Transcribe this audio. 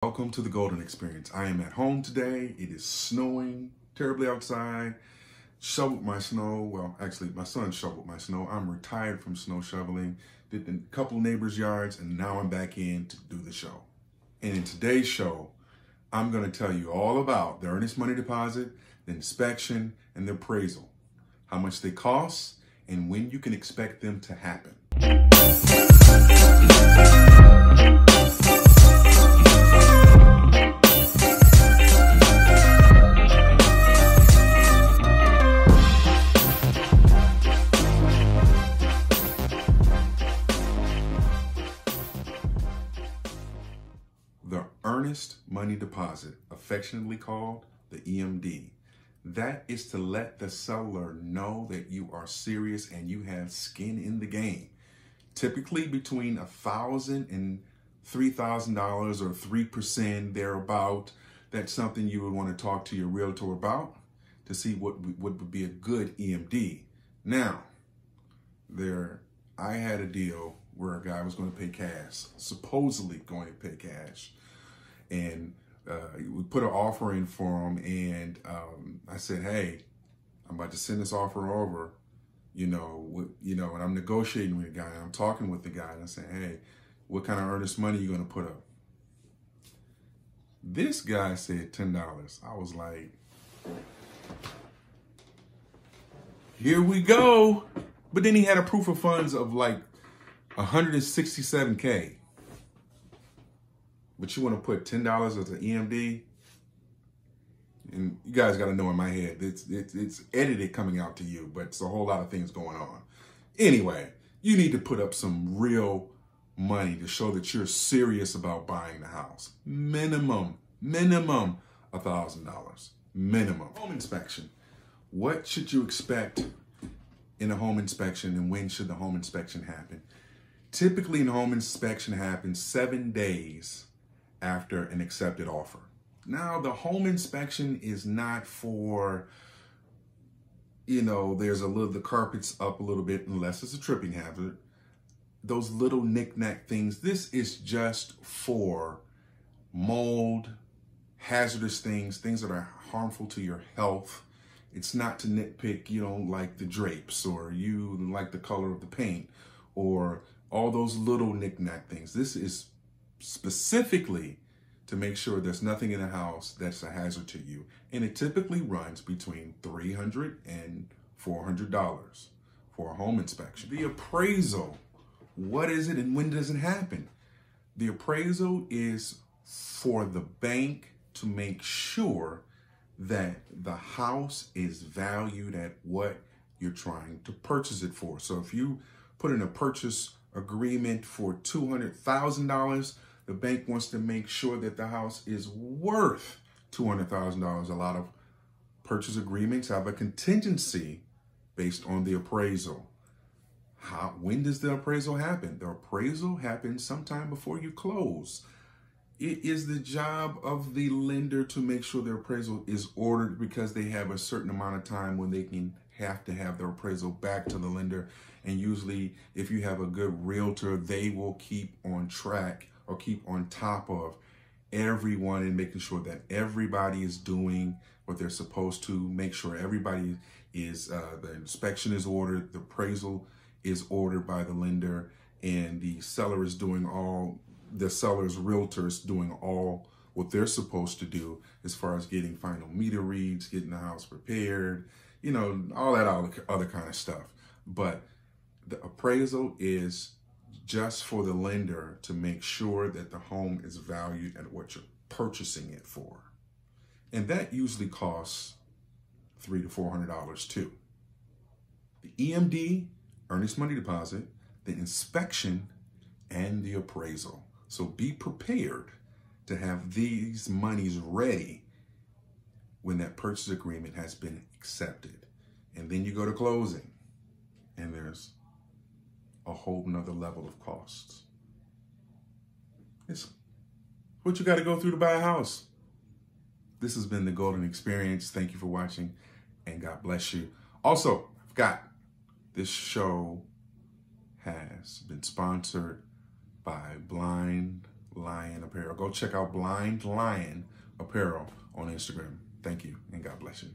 Welcome to the Golden Experience. I am at home today. It is snowing terribly outside. Shoveled my snow. Well, actually, my son shoveled my snow. I'm retired from snow shoveling. Did a couple neighbors' yards, and now I'm back in to do the show. And in today's show, I'm going to tell you all about the earnest money deposit, the inspection, and the appraisal, how much they cost, and when you can expect them to happen. The earnest money deposit, affectionately called the EMD, that is to let the seller know that you are serious and you have skin in the game. Typically between $1,000 and $3,000 or 3% thereabout. That's something you would want to talk to your realtor about to see what would be a good EMD. Now, I had a deal where a guy was going to pay cash, supposedly going to pay cash. And we put an offer in for him, and I said, "Hey, I'm about to send this offer over, and I'm negotiating with the guy. I'm talking with the guy, and I said, "Hey, what kind of earnest money are you going to put up?" This guy said $10. I was like, "Here we go!" But then he had a proof of funds of like $167K. But you want to put $10 as an EMD? And you guys got to know in my head, it's edited coming out to you, but it's a whole lot of things going on. Anyway, you need to put up some real money to show that you're serious about buying the house. Minimum $1,000. Minimum. Home inspection. What should you expect in a home inspection, and when should the home inspection happen? Typically, an home inspection happens 7 days after an accepted offer. Now, the home inspection is not for, there's the carpet's up a little bit, unless it's a tripping hazard. Those little knick-knack things. This is just for mold, hazardous things that are harmful to your health. It's not to nitpick, you don't like the drapes, or you like the color of the paint, or all those little knick-knack things. This is specifically to make sure there's nothing in the house that's a hazard to you. And it typically runs between $300 and $400 for a home inspection. The appraisal, what is it and when does it happen? The appraisal is for the bank to make sure that the house is valued at what you're trying to purchase it for. So if you put in a purchase agreement for $200,000, the bank wants to make sure that the house is worth $200,000. A lot of purchase agreements have a contingency based on the appraisal. When does the appraisal happen? The appraisal happens sometime before you close. It is the job of the lender to make sure their appraisal is ordered, because they have a certain amount of time when they have to have their appraisal back to the lender. And usually, if you have a good realtor, they will keep on track or keep on top of everyone and making sure that everybody is doing what they're supposed to, make sure everybody is, the inspection is ordered, the appraisal is ordered by the lender, and the seller is the seller's realtor is doing all what they're supposed to do as far as getting final meter reads, getting the house prepared, all that other kind of stuff. But the appraisal is just for the lender to make sure that the home is valued at what you're purchasing it for. And that usually costs $300 to $400 too. The EMD, earnest money deposit, the inspection, and the appraisal. So be prepared to have these monies ready when that purchase agreement has been accepted. And then you go to closing, and there's a whole nother level of costs. It's what you got to go through to buy a house. This has been the Golden Experience. Thank you for watching, and God bless you. Also, I forgot, this show has been sponsored by Blind Lion Apparel. Go check out Blind Lion Apparel on Instagram. Thank you, and God bless you.